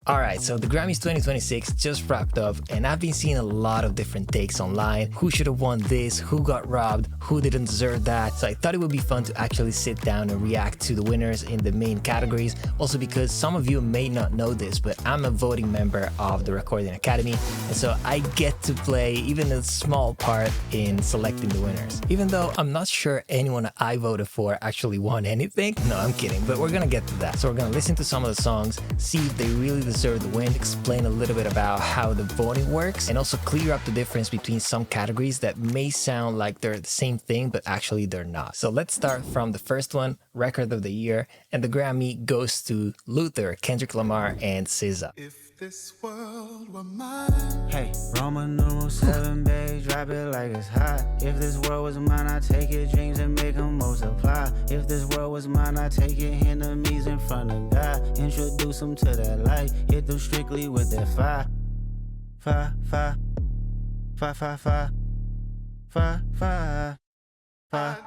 Alright, so the Grammys 2026 just wrapped up, and I've been seeing a lot of different takes online. Who should have won this? Who got robbed? Who didn't deserve that? So I thought it would be fun to actually sit down and react to the winners in the main categories. Also because some of you may not know this, but I'm a voting member of the Recording Academy, and so I get to play even a small part in selecting the winners. Even though I'm not sure anyone I voted for actually won anything. No, I'm kidding, but we're gonna get to that. So we're gonna listen to some of the songs, see if they really deserve the win, explain a little bit about how the voting works, and also clear up the difference between some categories that may sound like they're the same thing, but actually they're not. So let's start from the first one, Record of the Year, and the Grammy goes to Luther, Kendrick Lamar, and SZA. If this world were mine. Hey, Roman numeral 7, babe, drop it like it's hot. If this world was mine, I take your dreams and make them multiply. If this world was mine, I take your enemies in front of God. Introduce them to that light, hit them strictly with that fire. Fire, fire, fire, fire, fire, fire, fire, fire.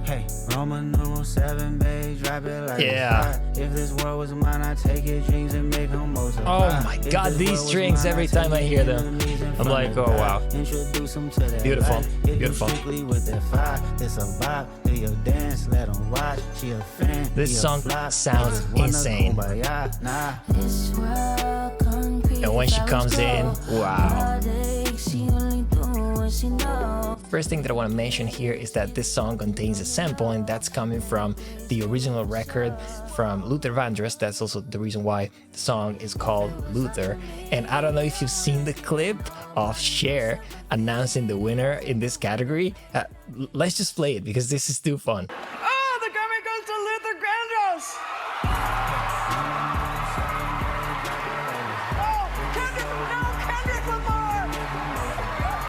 Hey, Roman numeral 7, babe, drop it like it's hot. If this world was mine, I take your dreams and make them multiply. Oh my god, these strings, every time I hear them, I'm like, oh wow. Introduce them to that beautiful, light, beautiful. With that fire. This a vibe, do your dance, let them watch. She a fan, this song sounds insane. And when she comes in, wow. First thing that I want to mention here is that this song contains a sample, and that's coming from the original record from Luther Vandross. That's also the reason why the song is called Luther. And I don't know if you've seen the clip of Cher announcing the winner in this category. Let's just play it because this is too fun. Oh, the Grammy goes to Luther Vandross!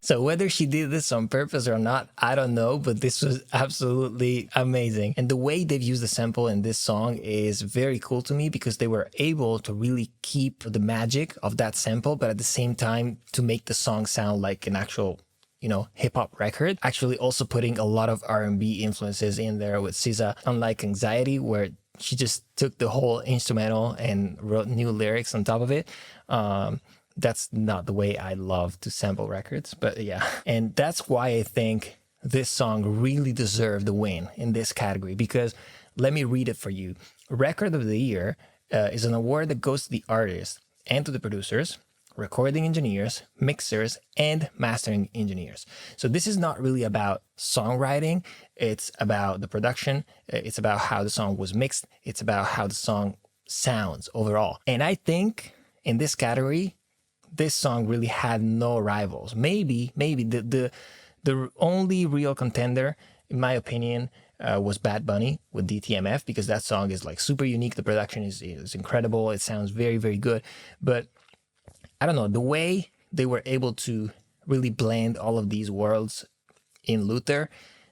So whether she did this on purpose or not, I don't know, but this was absolutely amazing. And the way they've used the sample in this song is very cool to me because they were able to really keep the magic of that sample, but at the same time to make the song sound like an actual, you know, hip-hop record. Actually also putting a lot of R&B influences in there with SZA, unlike Anxiety, where she just took the whole instrumental and wrote new lyrics on top of it. That's not the way I love to sample records, but yeah. And that's why I think this song really deserved the win in this category, because let me read it for you. Record of the Year is an award that goes to the artists and to the producers, recording engineers, mixers, and mastering engineers. So this is not really about songwriting. It's about the production. It's about how the song was mixed. It's about how the song sounds overall. And I think in this category, this song really had no rivals. Maybe the only real contender, in my opinion, was Bad Bunny with DTMF, because that song is like super unique. The production is incredible. It sounds very, very good. But I don't know, the way they were able to really blend all of these worlds in Luther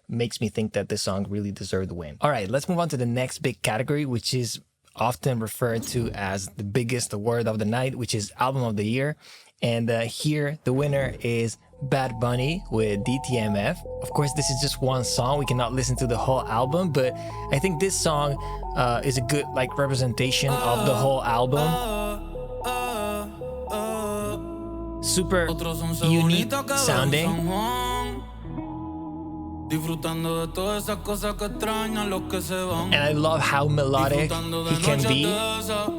makes me think that this song really deserved the win. All right, let's move on to the next big category, which is often referred to as the biggest award of the night, which is Album of the Year. And here the winner is Bad Bunny with DTMF. Of course, this is just one song. We cannot listen to the whole album, but I think this song is a good like representation of the whole album. Super unique sounding. And I love how melodic he can be,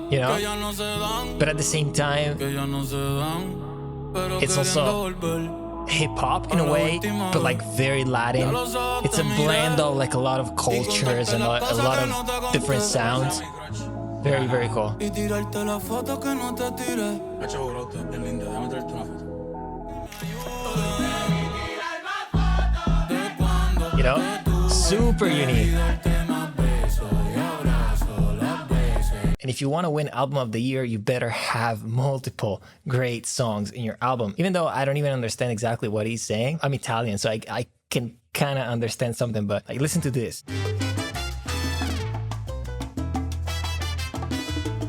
you know, but at the same time, it's also hip-hop in a way, but like very Latin. It's a blend of like a lot of cultures and a lot of different sounds. Very, very cool. You know, super unique. And if you want to win Album of the Year, you better have multiple great songs in your album. Even though I don't even understand exactly what he's saying. I'm Italian, so I can kind of understand something, but like, listen to this.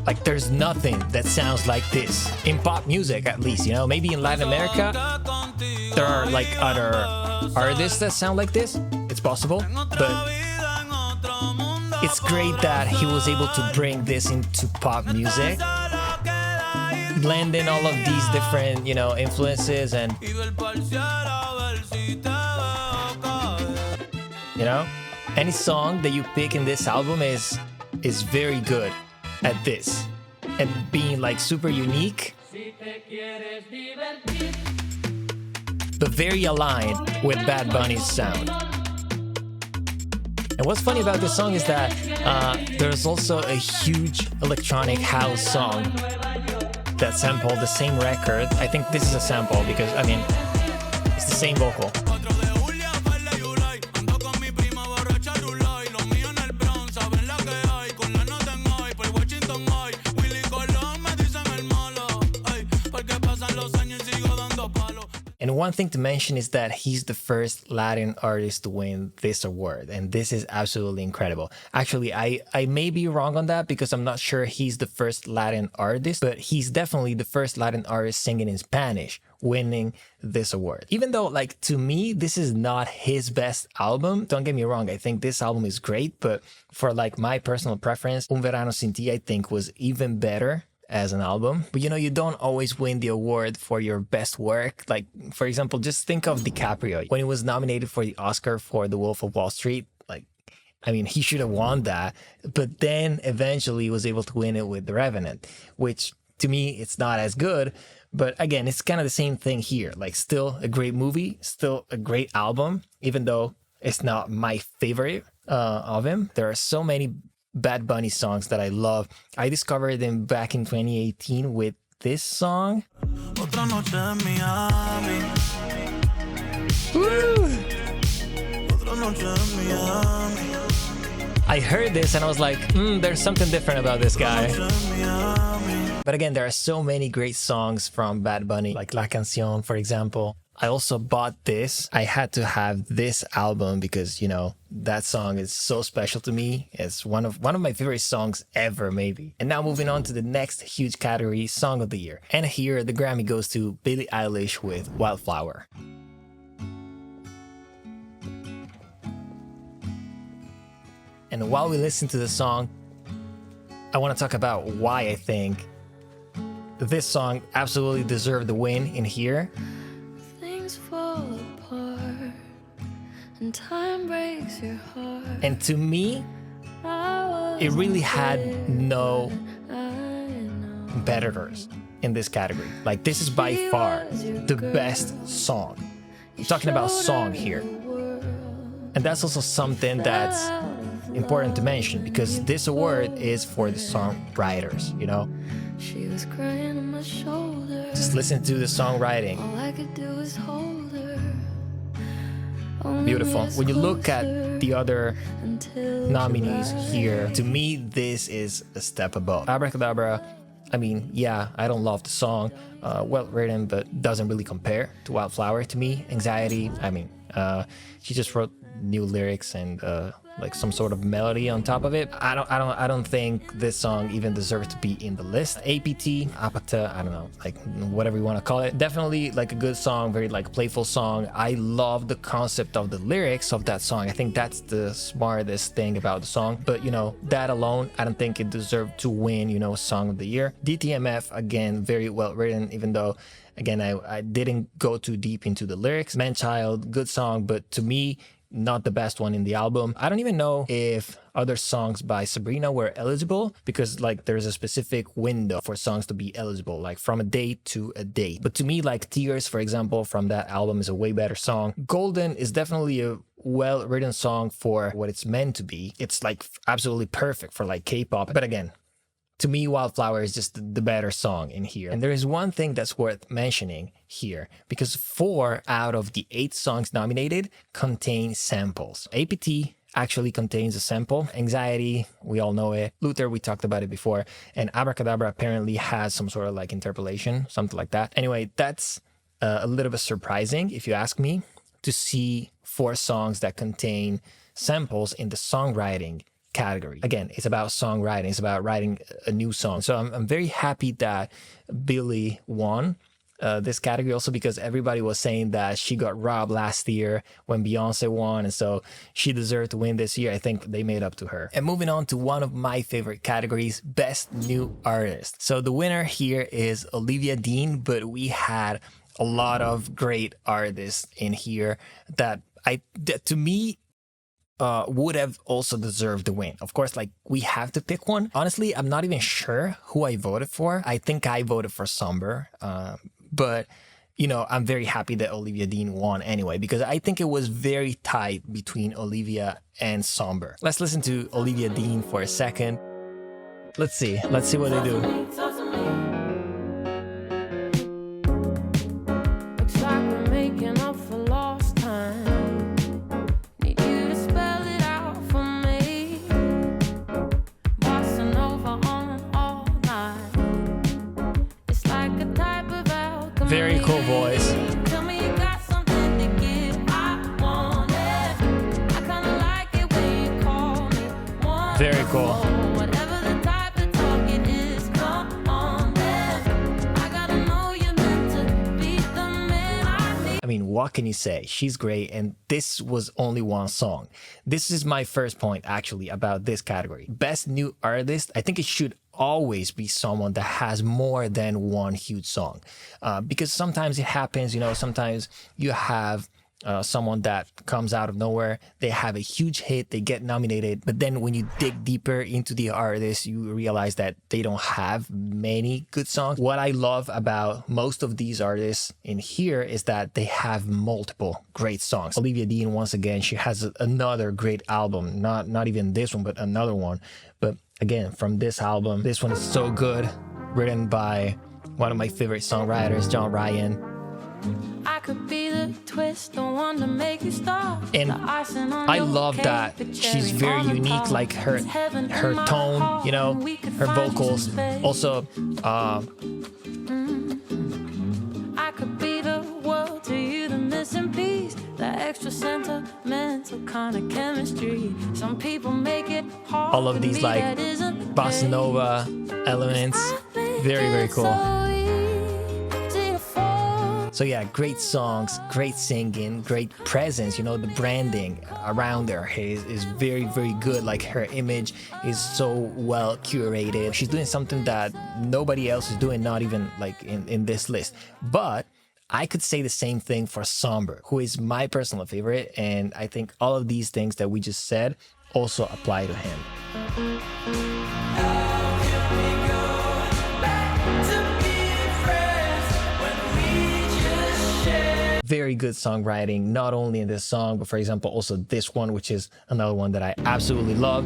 Like, there's nothing that sounds like this in pop music, at least, you know. Maybe in Latin America, there are like other artists that sound like this. It's possible, but it's great that he was able to bring this into pop music. blending all of these different, influences and, any song that you pick in this album is very good at this and being like super unique, but very aligned with Bad Bunny's sound. And what's funny about this song is that there's also a huge electronic house song that sampled the same record. I think this is a sample because, it's the same vocal. And one thing to mention is that he's the first Latin artist to win this award, and this is absolutely incredible. Actually, I may be wrong on that because I'm not sure he's the first Latin artist, but he's definitely the first Latin artist singing in Spanish winning this award. Even though, to me, this is not his best album. Don't get me wrong, I think this album is great, but for my personal preference, Un Verano Sin Ti, I think was even better as an album. But you don't always win the award for your best work. For example, just think of DiCaprio. When he was nominated for the Oscar for The Wolf of Wall Street, he should have won that, but then eventually was able to win it with The Revenant, which to me, it's not as good. But again, it's kind of the same thing here. Still a great movie, still a great album, even though it's not my favorite of him. There are so many Bad Bunny songs that I love. I discovered them back in 2018 with this song. Woo! I heard this and I was like, there's something different about this guy. But again, there are so many great songs from Bad Bunny, like La Canción, for example. I also bought this. I had to have this album because, that song is so special to me. It's one of my favorite songs ever, maybe. And now moving on to the next huge category, Song of the Year. And here, the Grammy goes to Billie Eilish with Wildflower. And while we listen to the song, I want to talk about why I think this song absolutely deserved the win in here. Fall apart and time breaks your heart. And to me, it really had no competitors in this category. This is by far the best song. I'm talking about song here. And that's also something that's important to mention because this award is for the songwriters, She was crying on my shoulder. Just listen to the songwriting. All I could do is hold her. Beautiful. When you look at the other nominees here, to me, this is a step above. Abracadabra, I don't love the song. Well written, but doesn't really compare to Wildflower to me. Anxiety, she just wrote new lyrics and some sort of melody on top of it. I don't think this song even deserves to be in the list. Apata, I don't know, whatever you want to call it. Definitely a good song, very playful song. I love the concept of the lyrics of that song. I think that's the smartest thing about the song. But that alone, I don't think it deserved to win, Song of the Year. DTMF, again, very well written, even though again, I didn't go too deep into the lyrics. Man-Child, good song, but to me, not the best one in the album. I don't even know if other songs by Sabrina were eligible because there's a specific window for songs to be eligible, from a date to a date. But to me, Tears, for example, from that album is a way better song. Golden is definitely a well-written song for what it's meant to be. It's absolutely perfect for K-pop. But again, to me, Wildflower is just the better song in here. And there is one thing that's worth mentioning here, because 4 out of the 8 songs nominated contain samples. APT actually contains a sample. Anxiety, we all know it. Luther, we talked about it before. And Abracadabra apparently has some sort of interpolation, something like that. Anyway, that's a little bit surprising, if you ask me, to see 4 songs that contain samples in the songwriting category. Again, it's about songwriting. It's about writing a new song. So I'm very happy that Billie won. this category also because everybody was saying that she got robbed last year when Beyonce won, and so she deserved to win this year. I think they made up to her. And moving on to one of my favorite categories, Best New Artist. So the winner here is Olivia Dean, but we had a lot of great artists in here that to me would have also deserved the win. Of course, like, we have to pick one. Honestly, I'm not even sure who I voted for. I think I voted for Somber, but you know, I'm very happy that Olivia Dean won anyway, because I think it was very tight between Olivia and Somber. Let's listen to Olivia Dean for a second. Let's see what they do. Looks like we're making up for lost time. Need you to spell it out for me. Bossing over on all night. It's like a type of alchemy. Very cool voice. Tell me you got something to give. I want it. I kinda like it when you call me. One Very cool. more. Whatever the type of talk it is, come on then. I gotta know you're meant to be the man I need. I mean, what can you say? She's great, and this was only one song. This is my first point, actually, about this category. Best New Artist, I think it should always be someone that has more than one huge song. Because sometimes it happens, you know, sometimes you have someone that comes out of nowhere, they have a huge hit, they get nominated, but then when you dig deeper into the artist, you realize that they don't have many good songs. What I love about most of these artists in here is that they have multiple great songs. Olivia Dean, once again, she has another great album, not even this one, but another one. But again, from this album, this one is so good, written by one of my favorite songwriters, John Ryan. I could be the twist, the one to make you stop. And The icing on I your love cake, that the she's cherry very on the unique, top. like her It's heaven in my tone, heart, you know, and we could her find you vocals. some space. Also, I could be the world to you, the missing piece, the extra sentimental kind of chemistry. Some people make it hard. all of to these me, like that isn't the bossa case. nova elements, very, very cool. So yeah, great songs, great singing, great presence. You know, the branding around her is very, very good. Like, her image is so well curated. She's doing something that nobody else is doing, not even like in this list. But I could say the same thing for Somber, who is my personal favorite. And I think all of these things that we just said also apply to him. Very good songwriting, not only in this song, but for example, also this one, which is another one that I absolutely love.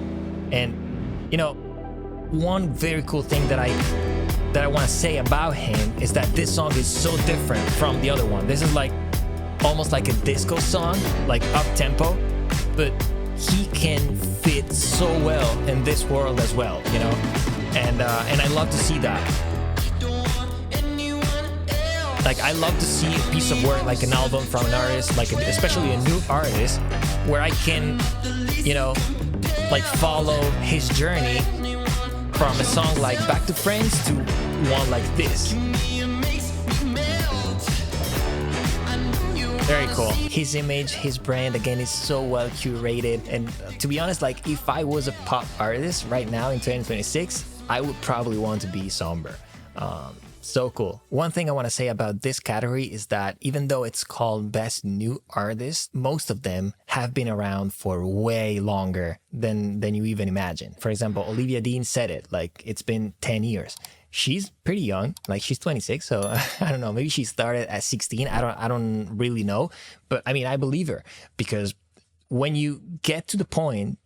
And, you know, one very cool thing that I want to say about him is that this song is so different from the other one. This is like almost like a disco song, like up tempo, but he can fit so well in this world as well, you know, and I love to see that. Like, I love to see a piece of work, like an album from an artist, like especially a new artist, where I can, you know, like follow his journey from a song like Back to Friends to one like this. Very cool. His image, his brand, again, is so well curated. And to be honest, like, if I was a pop artist right now in 2026, I would probably want to be Somber. So cool. One thing I want to say about this category is that even though it's called Best New Artist, most of them have been around for way longer than you even imagine. For example, Olivia Dean said it, like, it's been 10 years. She's pretty young, like she's 26, so I don't know, maybe she started at 16. I don't really know, but I mean, I believe her, because when you get to the point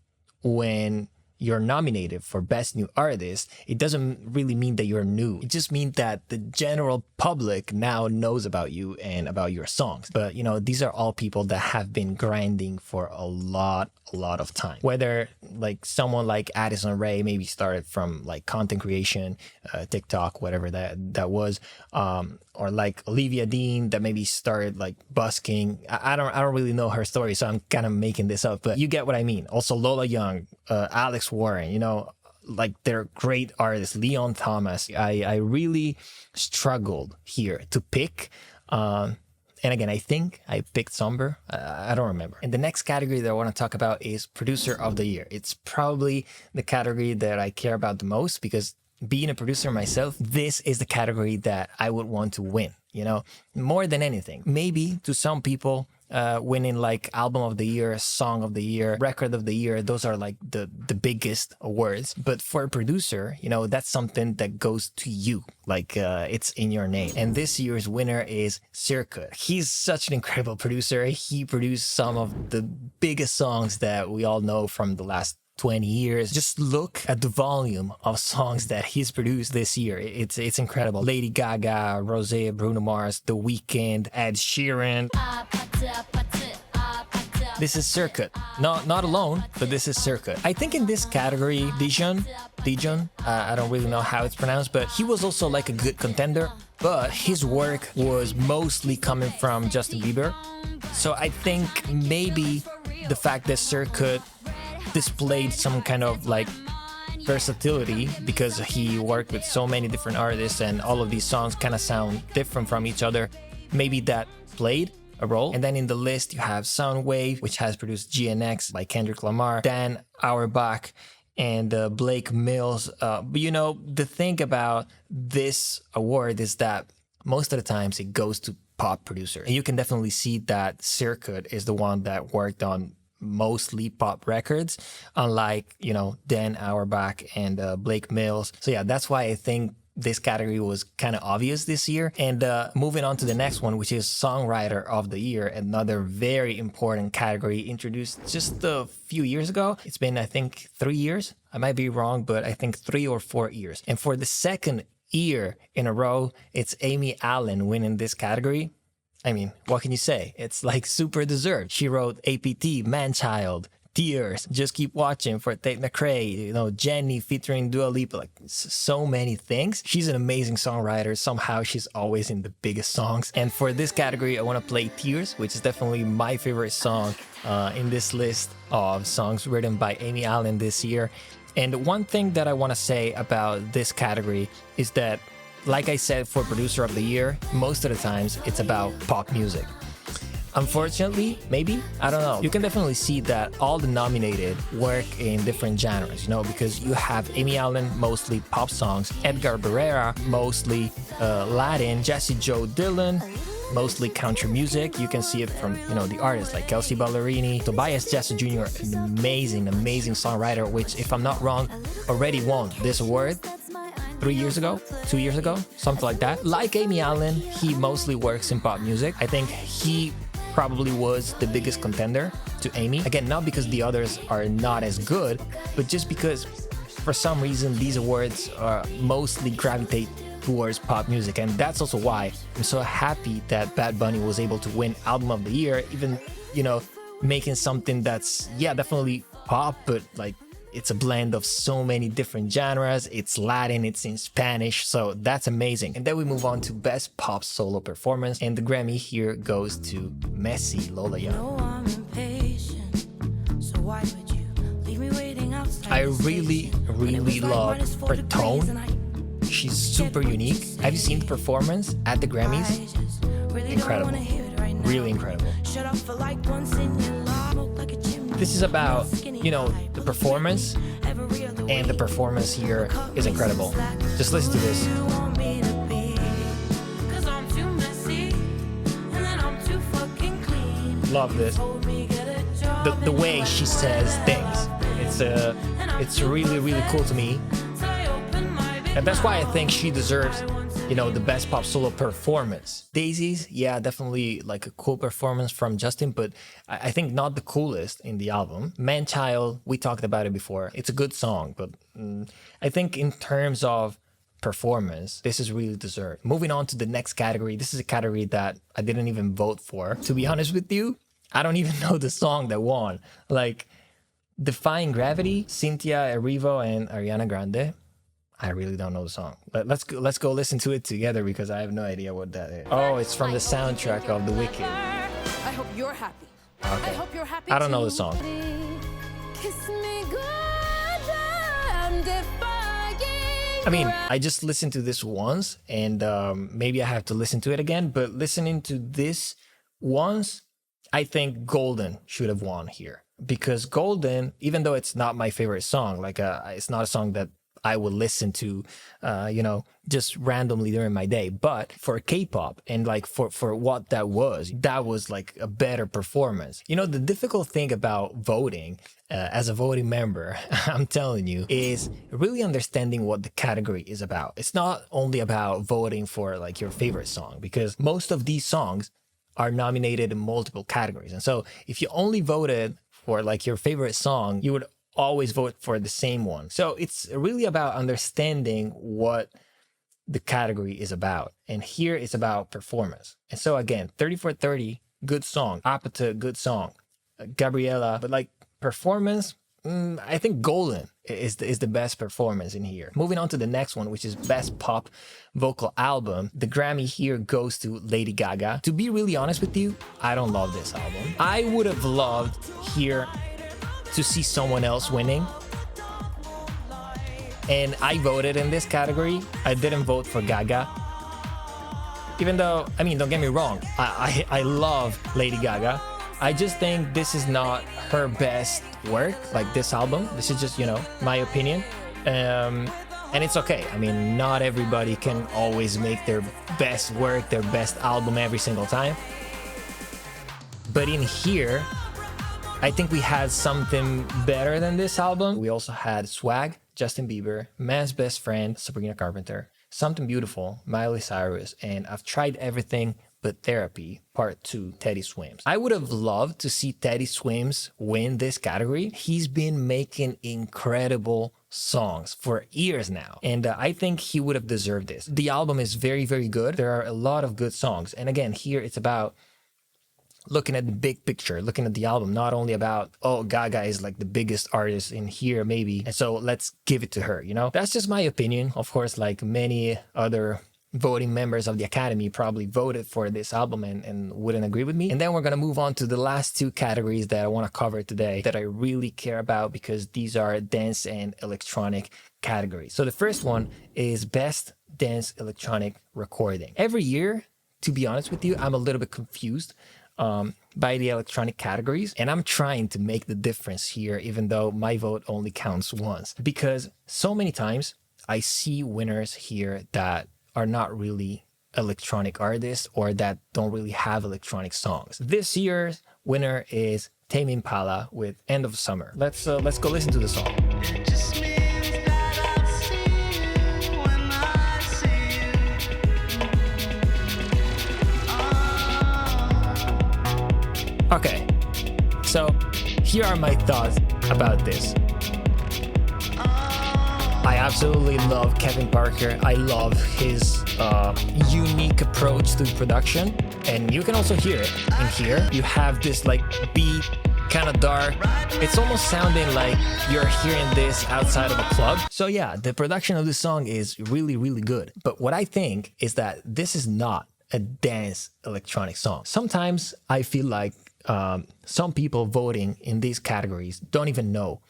when you're nominated for Best New Artist, it doesn't really mean that you're new. It just means that the general public now knows about you and about your songs. But, you know, these are all people that have been grinding for a lot of time. Whether like someone like Addison Rae maybe started from like content creation, TikTok, whatever that was, or like Olivia Dean that maybe started like busking. I don't really know her story, so I'm kind of making this up, but you get what I mean. Also Lola Young, Alex Warren, you know, like they're great artists. Leon Thomas. I really struggled here to pick. And again, I think I picked Somber. I don't remember. And the next category that I want to talk about is Producer of the Year. It's probably the category that I care about the most because being a producer myself, this is the category that I would want to win, you know, more than anything. Maybe to some people, winning like Album of the Year, Song of the Year, Record of the Year, those are like the biggest awards. But for a producer, you know, that's something that goes to you, like it's in your name. And this year's winner is Circuit. He's such an incredible producer. He produced some of the biggest songs that we all know from the last 20 years. Just look at the volume of songs that he's produced this year. It's incredible. Lady Gaga, Rosé, Bruno Mars, The Weeknd, Ed Sheeran. This is Circuit. Not alone, but this is Circuit. I think in this category, Dijon, I don't really know how it's pronounced, but he was also like a good contender, but his work was mostly coming from Justin Bieber. So I think maybe the fact that Circuit displayed some kind of like versatility because he worked with so many different artists and all of these songs kind of sound different from each other. Maybe that played a role. And then in the list you have Soundwave, which has produced GNX by Kendrick Lamar, Dan Auerbach, and Blake Mills. But you know, the thing about this award is that most of the times it goes to pop producers. And you can definitely see that Circuit is the one that worked on mostly pop records, unlike, you know, Dan Auerbach and Blake Mills. So yeah, that's why I think this category was kind of obvious this year. And moving on to the next one, which is Songwriter of the Year, another very important category introduced just a few years ago. It's been, I think, 3 years. I might be wrong, but I think 3 or 4 years. And for the second year in a row, it's Amy Allen winning this category. I mean, what can you say? It's like super deserved. She wrote APT, Manchild, Tears, Just Keep Watching for Tate McRae, you know, Jenny featuring Dua Lipa, like so many things. She's an amazing songwriter. Somehow she's always in the biggest songs. And for this category, I want to play Tears, which is definitely my favorite song in this list of songs written by Amy Allen this year. And one thing that I want to say about this category is that, like I said, for Producer of the Year, most of the times it's about pop music. Unfortunately, maybe, I don't know. You can definitely see that all the nominated work in different genres, you know, because you have Amy Allen, mostly pop songs, Edgar Barrera, mostly Latin, Jessie Joe Dillon, mostly country music. You can see it from, you know, the artists like Kelsey Ballerini, Tobias Jesse Jr., an amazing songwriter, which, if I'm not wrong, already won this award 3 years ago, 2 years ago, something like that. Like Amy Allen, he mostly works in pop music. I think he probably was the biggest contender to Amy. Again, not because the others are not as good, but just because for some reason these awards mostly gravitate towards pop music. And that's also why I'm so happy that Bad Bunny was able to win Album of the Year, even, you know, making something that's, yeah, definitely pop, but like it's a blend of so many different genres. It's Latin, it's in Spanish, so that's amazing. And then we move on to Best Pop Solo Performance, and the Grammy here goes to Messi, Lola Young. I really love her tone. She's super unique. Have you seen the performance at the Grammys? Incredible, really incredible. This is about, you know, the performance, and the performance here is incredible. Just listen to this. Love this. The way she says things. It's really cool to me. And that's why I think she deserves, you know, the Best Pop Solo Performance. Daisies, yeah, definitely like a cool performance from Justin, but I think not the coolest in the album. Manchild, we talked about it before. It's a good song, but I think in terms of performance, this is really deserved. Moving on to the next category. This is a category that I didn't even vote for. To be honest with you, I don't even know the song that won. Like, Defying Gravity, Cynthia Erivo and Ariana Grande. I really don't know the song, but let's go listen to it together because I have no idea what that is. Oh, it's from the soundtrack of The Wicked. I hope you're happy. Okay. I hope you're happy. I don't know the song. Kiss me good and I mean, I just listened to this once, and maybe I have to listen to it again, but listening to this once, I think Golden should have won here. Because Golden, even though it's not my favorite song, like it's not a song that I would listen to, just randomly during my day. But for K-pop and like for what that was like a better performance. You know, the difficult thing about voting as a voting member, I'm telling you, is really understanding what the category is about. It's not only about voting for like your favorite song, because most of these songs are nominated in multiple categories. And so if you only voted for like your favorite song, you would always vote for the same one. So it's really about understanding what the category is about. And here it's about performance. And so again, 30 for 30, good song. Apata, good song. Gabriella, but like performance, I think Golden is the best performance in here. Moving on to the next one, which is Best Pop Vocal Album. The Grammy here goes to Lady Gaga. To be really honest with you, I don't love this album. I would have loved here to see someone else winning. And I voted in this category. I didn't vote for Gaga. Even though, I mean, don't get me wrong, I love Lady Gaga. I just think this is not her best work, like this album. This is just, my opinion. And it's okay. I mean, not everybody can always make their best work, their best album every single time. But in here, I think we had something better than this album. We also had Swag, Justin Bieber, Man's Best Friend, Sabrina Carpenter, Something Beautiful, Miley Cyrus, and I've Tried Everything But Therapy, Part 2, Teddy Swims. I would have loved to see Teddy Swims win this category. He's been making incredible songs for years now, and I think he would have deserved this. The album is very, very good. There are a lot of good songs. And again, here it's about looking at the big picture, looking at the album, not only about, oh, Gaga is like the biggest artist in here, maybe, and so let's give it to her, That's just my opinion. Of course, like many other voting members of the Academy probably voted for this album and wouldn't agree with me. And then we're going to move on to the last two categories that I want to cover today that I really care about, because these are dance and electronic categories. So the first one is Best Dance Electronic Recording. Every year, to be honest with you, I'm a little bit confused by the electronic categories, and I'm trying to make the difference here, even though my vote only counts once, because so many times I see winners here that are not really electronic artists or that don't really have electronic songs. This year's winner is Tame Impala with End of Summer. Let's go listen to the song. Okay, so here are my thoughts about this. I absolutely love Kevin Parker. I love his unique approach to production. And you can also hear it in here. You have this like beat, kind of dark. It's almost sounding like you're hearing this outside of a club. So yeah, the production of this song is really, really good. But what I think is that this is not a dance electronic song. Sometimes I feel like some people voting in these categories don't even know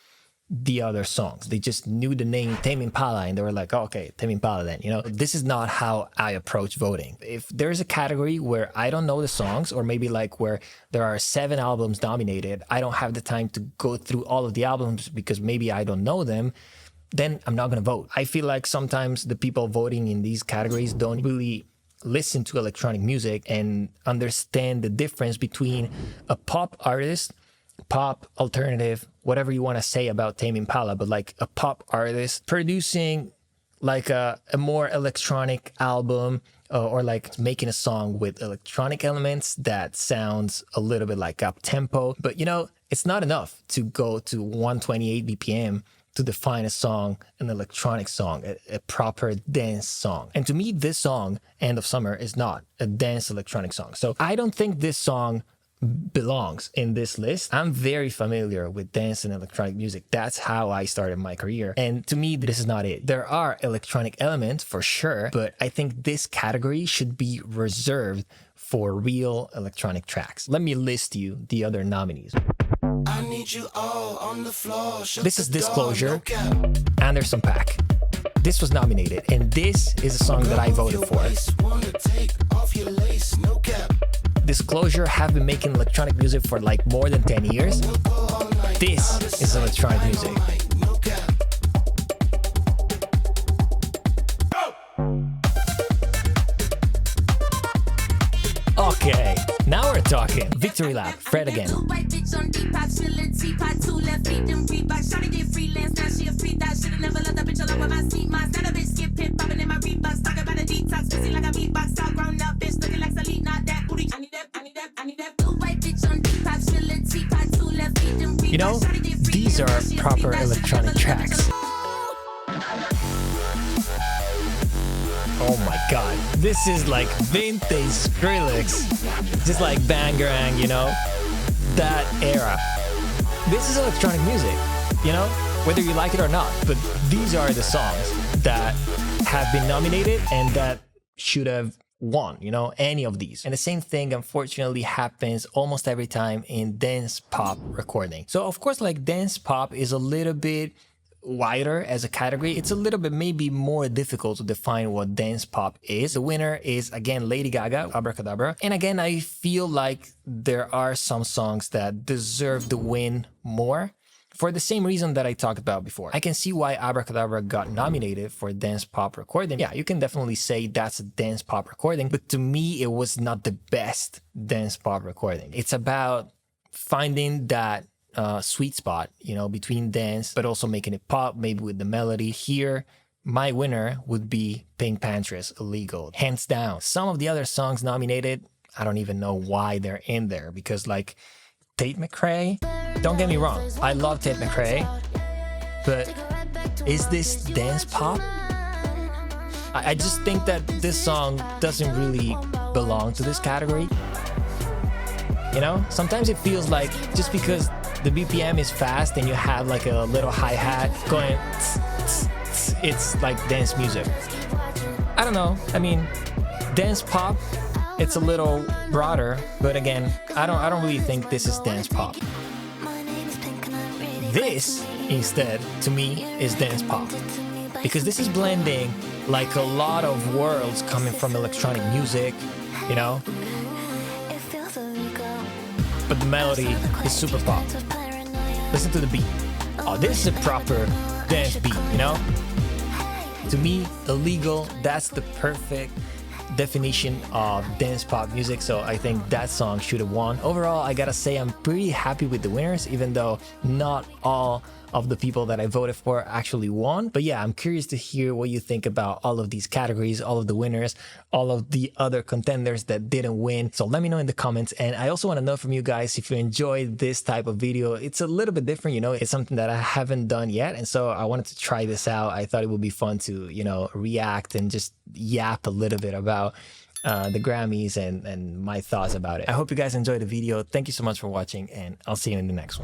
the other songs. They just knew the name Tame Impala and they were like, oh, okay, Tame Impala then, This is not how I approach voting. If there's a category where I don't know the songs, or maybe like where there are 7 albums nominated, I don't have the time to go through all of the albums because maybe I don't know them, then I'm not going to vote. I feel like sometimes the people voting in these categories don't really listen to electronic music and understand the difference between a pop artist, pop, alternative, whatever you want to say about Tame Impala, but like a pop artist producing like a more electronic album, or like making a song with electronic elements that sounds a little bit like up tempo. But it's not enough to go to 128 BPM to define a song, an electronic song, a proper dance song. And to me, this song, End of Summer, is not a dance electronic song. So I don't think this song belongs in this list. I'm very familiar with dance and electronic music. That's how I started my career. And to me, this is not it. There are electronic elements for sure, but I think this category should be reserved for real electronic tracks. Let me list you the other nominees. I need you all on the floor. This is Disclosure, Anderson .Paak. this was nominated, and this is a song that I voted for. Disclosure, have been making electronic music for like more than 10 years. This is electronic music. Okay, now we're talking. Victory lap, Fred again. You know, these are proper electronic tracks. Oh my god, this is like vintage Skrillex, just like Bangarang, you know, that era. This is electronic music, you know, whether you like it or not, but these are the songs that have been nominated and that should have won, you know, any of these. And the same thing unfortunately happens almost every time in dance pop recording. So of course, like, dance pop is a little bit wider as a category. It's a little bit maybe more difficult to define what dance pop is. The winner is again Lady Gaga, Abracadabra. And again, I feel like there are some songs that deserve the win more for the same reason that I talked about before. I can see why Abracadabra got nominated for dance pop recording. Yeah, you can definitely say that's a dance pop recording, but to me, it was not the best dance pop recording. It's about finding that sweet spot, you know, between dance, but also making it pop, maybe with the melody. Here, my winner would be Pink Pantheress, Illegal, hands down. Some of the other songs nominated, I don't even know why they're in there, because like Tate McRae, don't get me wrong, I love Tate McRae, but is this dance pop? I just think that this song doesn't really belong to this category. You know, sometimes it feels like just because the BPM is fast and you have like a little hi-hat going, it's like dance music. I don't know. I mean, dance pop, it's a little broader, but again, I don't really think this is dance pop. This, instead, to me, is dance pop. Because this is blending like a lot of worlds coming from electronic music, you know? But the melody is super pop. Listen to the beat. Oh, this is a proper dance beat, you know? To me, Illegal, that's the perfect definition of dance pop music, so I think that song should have won. Overall, I gotta say I'm pretty happy with the winners, even though not all of the people that I voted for actually won. But yeah, I'm curious to hear what you think about all of these categories, all of the winners, all of the other contenders that didn't win. So let me know in the comments. And I also want to know from you guys if you enjoyed this type of video. It's a little bit different, you know, it's something that I haven't done yet. And so I wanted to try this out. I thought it would be fun to, you know, react and just yap a little bit about the Grammys and my thoughts about it. I hope you guys enjoyed the video. Thank you so much for watching, and I'll see you in the next one.